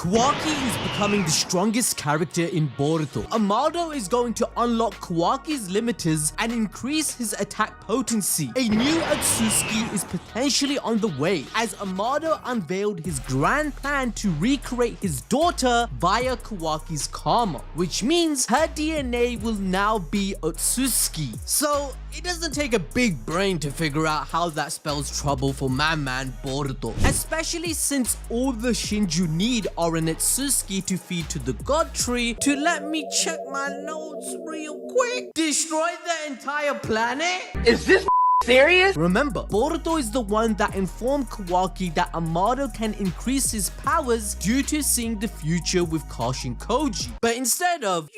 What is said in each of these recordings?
Kawaki is becoming the strongest character in Boruto. Amado is going to unlock Kawaki's limiters and increase his attack potency. A new Otsutsuki is potentially on the way as Amado unveiled his grand plan to recreate his daughter via Kawaki's karma, which means her DNA will now be Otsutsuki. So it doesn't take a big brain to figure out how that spells trouble for man Boruto, especially since all the Shinju need are an Otsutsuki to feed to the god tree. To let me check my notes real quick. Destroy the entire planet? Is this serious? Remember, Boruto is the one that informed Kawaki that Amado can increase his powers due to seeing the future with Kashin Koji. But instead of,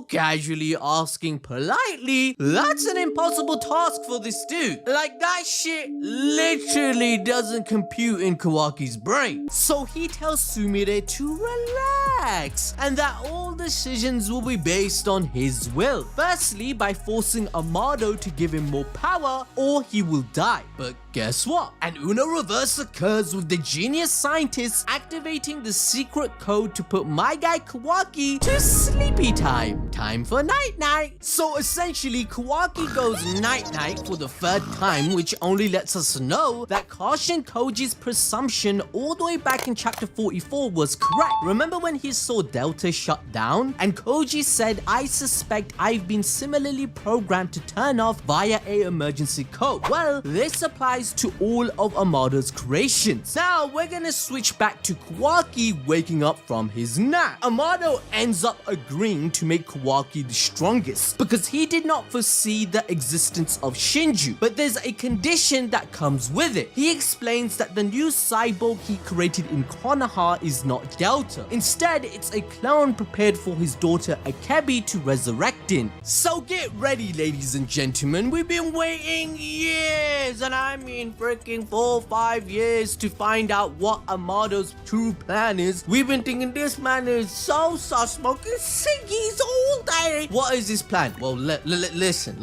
casually asking politely, that's an impossible task for this dude. Like, that shit literally doesn't compute in Kawaki's brain. So he tells Sumire to relax and that all decisions will be based on his will. Firstly, by forcing Amado to give him more power, or he will die. But guess what? An Uno reverse occurs with the genius scientists activating the secret code to put my guy Kawaki to sleepy time. Time for night-night. So essentially, Kawaki goes night-night for the third time, which only lets us know that Kashin Koji's presumption all the way back in chapter 44 was correct. Remember when he saw Delta shut down? And Koji said, I suspect I've been similarly programmed to turn off via a emergency code. Well, this applies to all of Amado's creations. Now we're gonna switch back to Kawaki waking up from his nap. Amado ends up agreeing to make Kawaki the strongest because he did not foresee the existence of Shinju, but there's a condition that comes with it. He explains that the new cyborg he created in Konoha is not Delta. Instead, it's a clone prepared for his daughter Akebi to resurrect in. So get ready, ladies and gentlemen, we've been waiting years, and I mean freaking 4 or 5 years to find out what Amado's true plan is. We've been thinking this man is so sus, smoking ciggies all day. What is his plan? Well, listen.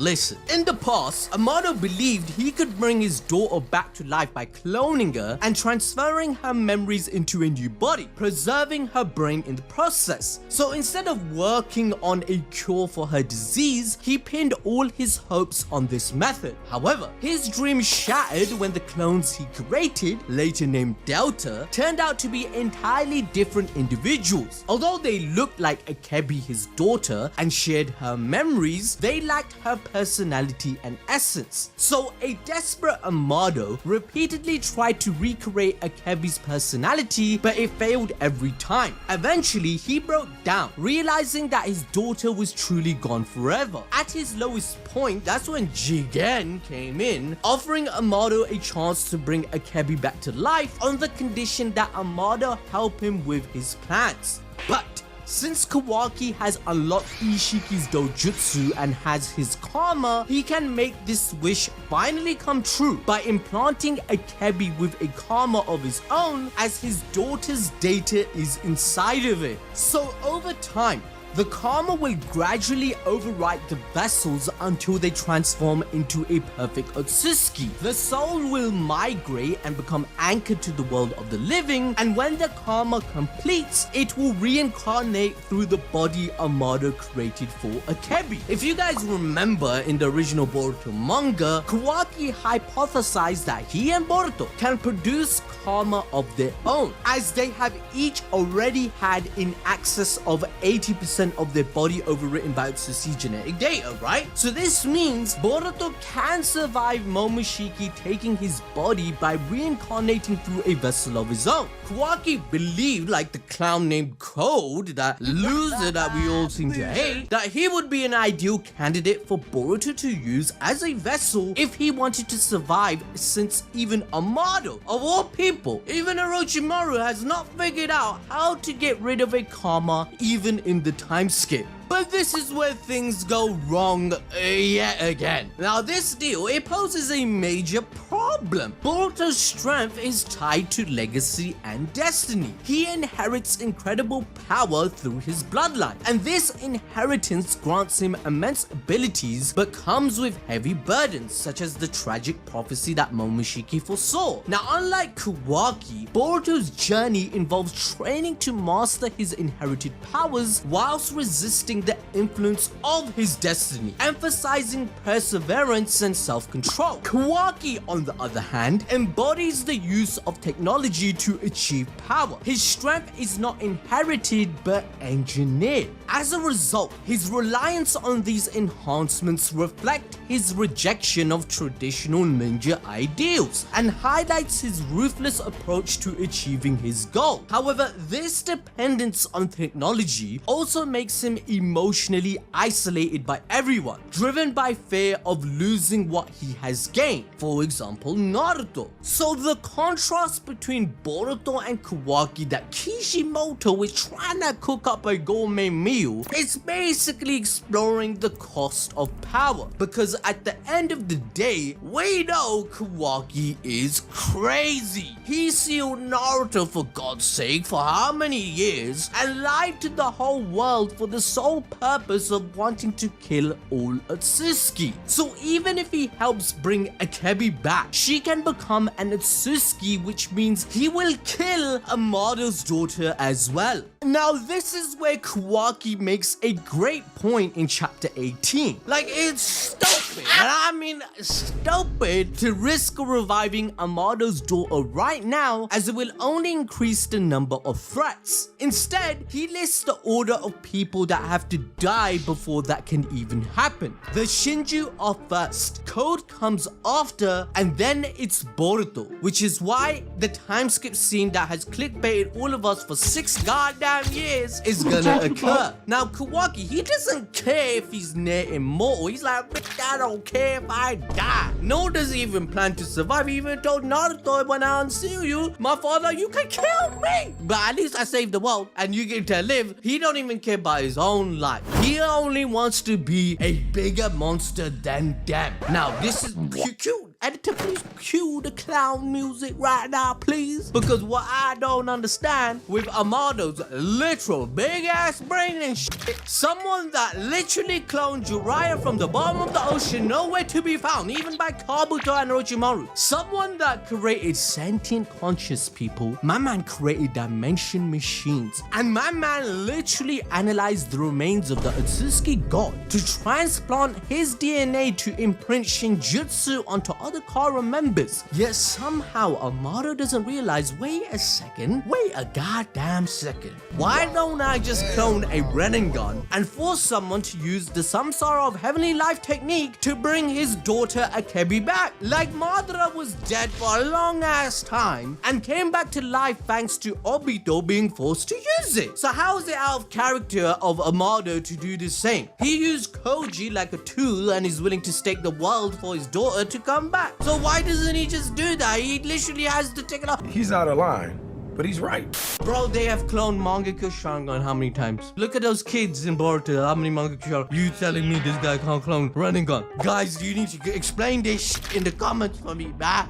In the past, Amado believed he could bring his daughter back to life by cloning her and transferring her memories into a new body, preserving her brain in the process. So instead of working on a cure for her disease, he pinned all his hopes on this method. However, his dream shattered when the clones he created, later named Delta, turned out to be entirely different individuals. Although they looked like Akebi, his daughter, and shared her memories, they lacked her personality and essence. So a desperate Amado repeatedly tried to recreate Akebi's personality, but it failed every time. Eventually, he broke down, realizing that his daughter was truly gone forever. At his lowest point, that's when Jigen came in, offering Amado a chance to bring Akebi back to life on the condition that Amado help him with his plans. But since Kawaki has unlocked Ishiki's dojutsu and has his karma, he can make this wish finally come true by implanting Akebi with a karma of his own, as his daughter's data is inside of it. So over time, the karma will gradually overwrite the vessels until they transform into a perfect Otsutsuki. The soul will migrate and become anchored to the world of the living, and when the karma completes, it will reincarnate through the body Amado created for Akebi. If you guys remember in the original Boruto manga, Kawaki hypothesized that he and Boruto can produce karma of their own, as they have each already had in excess of 80% of their body overwritten by Otsutsuki genetic data, right? So this means Boruto can survive Momoshiki taking his body by reincarnating through a vessel of his own. Kawaki believed, like the clown named Code, that loser that we all seem to hate, that he would be an ideal candidate for Boruto to use as a vessel if he wanted to survive, since even Amado, of all people, even Orochimaru, has not figured out how to get rid of a karma even in the time skip. But this is where things go wrong yet again. Now this deal, it poses a major problem. Boruto's strength is tied to legacy and destiny. He inherits incredible power through his bloodline, and this inheritance grants him immense abilities but comes with heavy burdens such as the tragic prophecy that Momoshiki foresaw. Now unlike Kawaki, Boruto's journey involves training to master his inherited powers whilst resisting the influence of his destiny, emphasizing perseverance and self-control. Kawaki, on the other hand, embodies the use of technology to achieve power. His strength is not inherited but engineered. As a result, his reliance on these enhancements reflect his rejection of traditional ninja ideals and highlights his ruthless approach to achieving his goal. However, this dependence on technology also makes him emotionally isolated by everyone, driven by fear of losing what he has gained. For example, Naruto. So the contrast between Boruto and Kawaki that Kishimoto is trying to cook up a gourmet meal is basically exploring the cost of power, because at the end of the day, we know Kawaki is crazy. He sealed Naruto for God's sake for how many years and lied to the whole world for the sole purpose of wanting to kill all Otsutsuki. So even if he helps bring Akebi back, she can become an Otsutsuki, which means he will kill Amado's daughter as well. Now this is where Kawaki makes a great point in chapter 18. Like, it's stupid, and I mean stupid, to risk reviving Amado's daughter right now, as it will only increase the number of threats. Instead, he lists the order of people that have to die before that can even happen. The Shinju are first, Code comes after, and then it's Boruto, which is why the time skip scene that has clickbaited all of us for 6 goddamn years is gonna occur. Now Kawaki, he doesn't care if he's near immortal. He's like, bitch, I don't care if I die. Nor does he even plan to survive. He even told Naruto, when I unseal you, my father, you can kill me, but at least I saved the world and you get to live. He don't even care about his own life. He only wants to be a bigger monster than them. Now this is cute. Editor, please cue the clown music right now, please. Because what I don't understand with Amado's literal big ass brain and shit, someone that literally cloned Jiraiya from the bottom of the ocean, nowhere to be found, even by Kabuto and Orochimaru. Someone that created sentient conscious people. My man created dimension machines. And my man literally analyzed the remains of the Otsutsuki god to transplant his DNA to imprint Shinjutsu onto other Kara members. Yet somehow Amado doesn't realize, wait a goddamn second. Why don't I just clone a Renengan and force someone to use the Samsara of Heavenly Life technique to bring his daughter Akebi back? Like Madara was dead for a long ass time and came back to life thanks to Obito being forced to use it. So how is it out of character of Amado to do the same? He used Koji like a tool and is willing to stake the world for his daughter to come back. So why doesn't he just do that? He literally has to take it off. He's out of line, but he's right. Bro, they have cloned Mangaka Sharingan how many times? Look at those kids in Boruto. How many Mangaka Sharingan? You telling me this guy can't clone Rinnegan? Guys, you need to explain this shit in the comments for me, man.